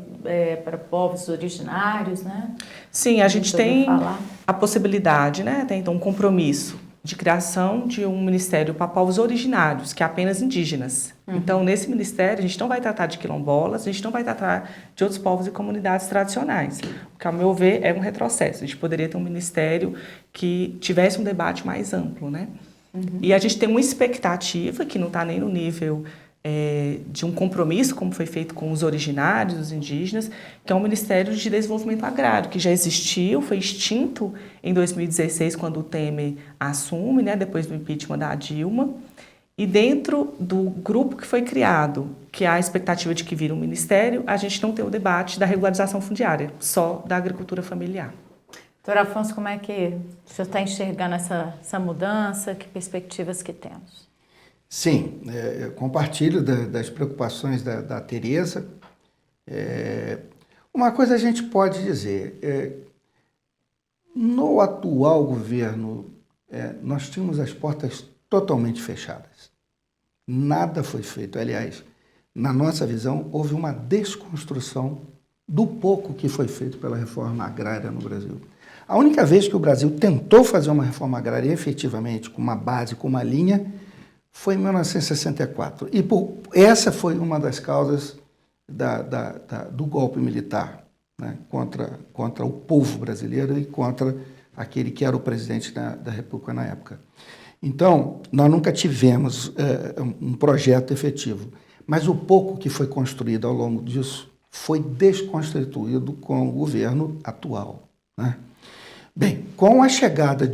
para povos originários, né? Sim, a gente tem a possibilidade, né, tem então um compromisso de criação de um ministério para povos originários, que é apenas indígenas. Então, nesse ministério, a gente não vai tratar de quilombolas, a gente não vai tratar de outros povos e comunidades tradicionais, o que, ao meu ver, é um retrocesso. A gente poderia ter um ministério que tivesse um debate mais amplo, né? E a gente tem uma expectativa, que não está nem no nível de um compromisso, como foi feito com os originários, os indígenas, que é o Ministério de Desenvolvimento Agrário, que já existiu, foi extinto em 2016, quando o Temer assume, né, depois do impeachment da Dilma. E dentro do grupo que foi criado, que há a expectativa de que vire um ministério, a gente não tem o debate da regularização fundiária, só da agricultura familiar. Doutor Afonso, como é que o senhor está enxergando essa mudança? Que perspectivas que temos? Sim, eu compartilho das preocupações da Tereza. Uma coisa a gente pode dizer, no atual governo, nós tínhamos as portas totalmente fechadas. Nada foi feito. Aliás, na nossa visão, houve uma desconstrução do pouco que foi feito pela reforma agrária no Brasil. A única vez que o Brasil tentou fazer uma reforma agrária efetivamente, com uma base, com uma linha, foi em 1964. E essa foi uma das causas do golpe militar, né, contra o povo brasileiro e contra aquele que era o presidente da República na época. Então, nós nunca tivemos um projeto efetivo, mas o pouco que foi construído ao longo disso foi desconstituído com o governo atual, né? Bem, com a chegada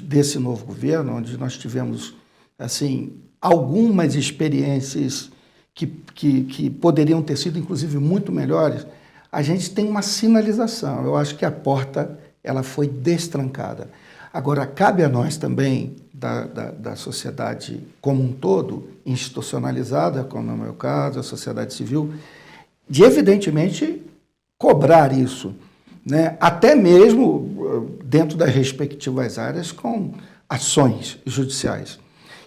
desse novo governo, onde nós tivemos assim, algumas experiências que poderiam ter sido, inclusive, muito melhores, a gente tem uma sinalização. Eu acho que a porta ela foi destrancada. Agora, cabe a nós também, da sociedade como um todo, institucionalizada, como no meu caso, a sociedade civil, de, evidentemente, cobrar isso, né? Até mesmo dentro das respectivas áreas, com ações judiciais.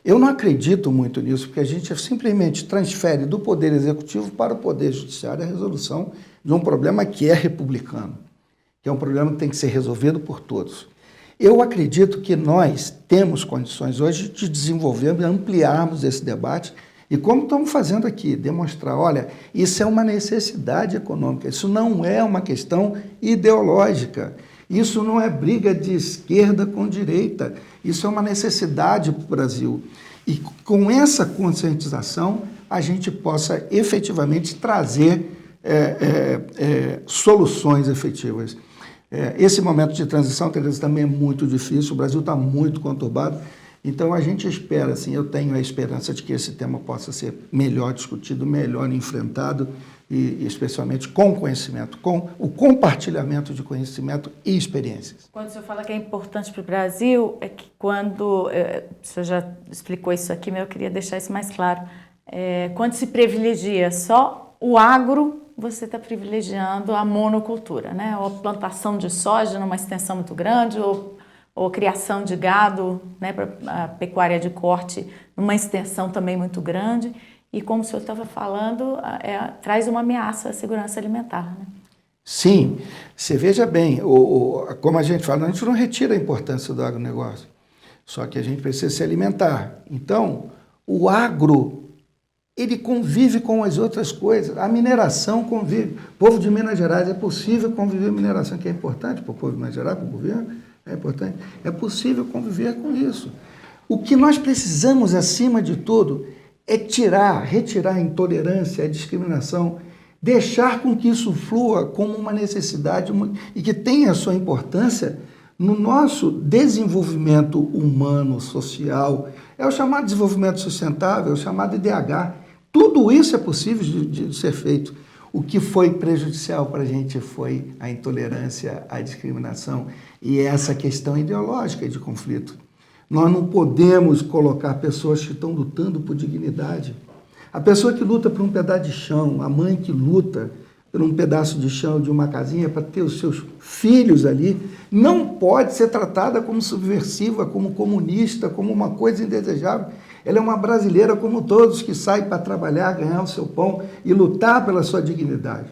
Eu não acredito muito nisso, porque a gente simplesmente transfere do Poder Executivo para o Poder Judiciário a resolução de um problema que é republicano, que é um problema que tem que ser resolvido por todos. Eu acredito que nós temos condições hoje de desenvolvermos e ampliarmos esse debate, e como estamos fazendo aqui, demonstrar, olha, isso é uma necessidade econômica, isso não é uma questão ideológica, isso não é briga de esquerda com direita, isso é uma necessidade para o Brasil. E com essa conscientização, a gente possa efetivamente trazer soluções efetivas. Esse momento de transição, Tereza, também é muito difícil, o Brasil está muito conturbado, então a gente espera, assim, eu tenho a esperança de que esse tema possa ser melhor discutido, melhor enfrentado, e especialmente com conhecimento, com o compartilhamento de conhecimento e experiências. Quando o senhor fala que é importante para o Brasil, é que quando, o senhor já explicou isso aqui, mas eu queria deixar isso mais claro, quando se privilegia só o agro, você está privilegiando a monocultura, né? Ou a plantação de soja numa extensão muito grande, ou criação de gado, né, para a pecuária de corte numa extensão também muito grande. E como o senhor estava falando, traz uma ameaça à segurança alimentar, né? Sim, você veja bem, como a gente fala, a gente não retira a importância do agronegócio, só que a gente precisa se alimentar. Então, o agro, ele convive com as outras coisas, a mineração convive. O povo de Minas Gerais, é possível conviver com mineração, que é importante para o povo de Minas Gerais, para o governo, é importante. É possível conviver com isso. O que nós precisamos, acima de tudo, é retirar a intolerância, a discriminação, deixar com que isso flua como uma necessidade e que tenha a sua importância no nosso desenvolvimento humano, social. É o chamado desenvolvimento sustentável, é o chamado IDH. Tudo isso é possível de ser feito. O que foi prejudicial para a gente foi a intolerância, a discriminação e essa questão ideológica de conflito. Nós não podemos colocar pessoas que estão lutando por dignidade. A pessoa que luta por um pedaço de chão, a mãe que luta por um pedaço de chão de uma casinha para ter os seus filhos ali, não pode ser tratada como subversiva, como comunista, como uma coisa indesejável. Ela é uma brasileira como todos que saem para trabalhar, ganhar o seu pão e lutar pela sua dignidade.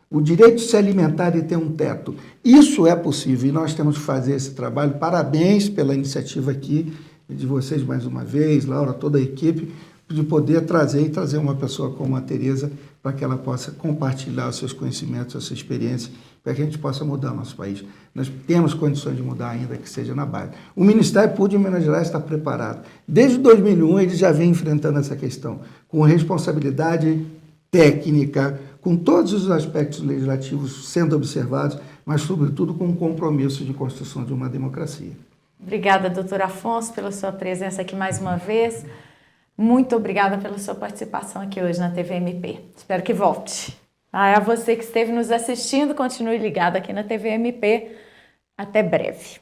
O direito de se alimentar e ter um teto. Isso é possível e nós temos que fazer esse trabalho. Parabéns pela iniciativa aqui de vocês mais uma vez, Laura, toda a equipe, de poder trazer uma pessoa como a Tereza para que ela possa compartilhar os seus conhecimentos, a sua experiência, para que a gente possa mudar o nosso país. Nós temos condições de mudar ainda que seja na base. O Ministério Público de Minas Gerais está preparado. Desde 2001 ele já vem enfrentando essa questão, com responsabilidade técnica, com todos os aspectos legislativos sendo observados, mas sobretudo com o compromisso de construção de uma democracia. Obrigada, doutor Afonso, pela sua presença aqui mais uma vez. Muito obrigada pela sua participação aqui hoje na TV MP. Espero que volte. A você que esteve nos assistindo, continue ligado aqui na TV MP. Até breve.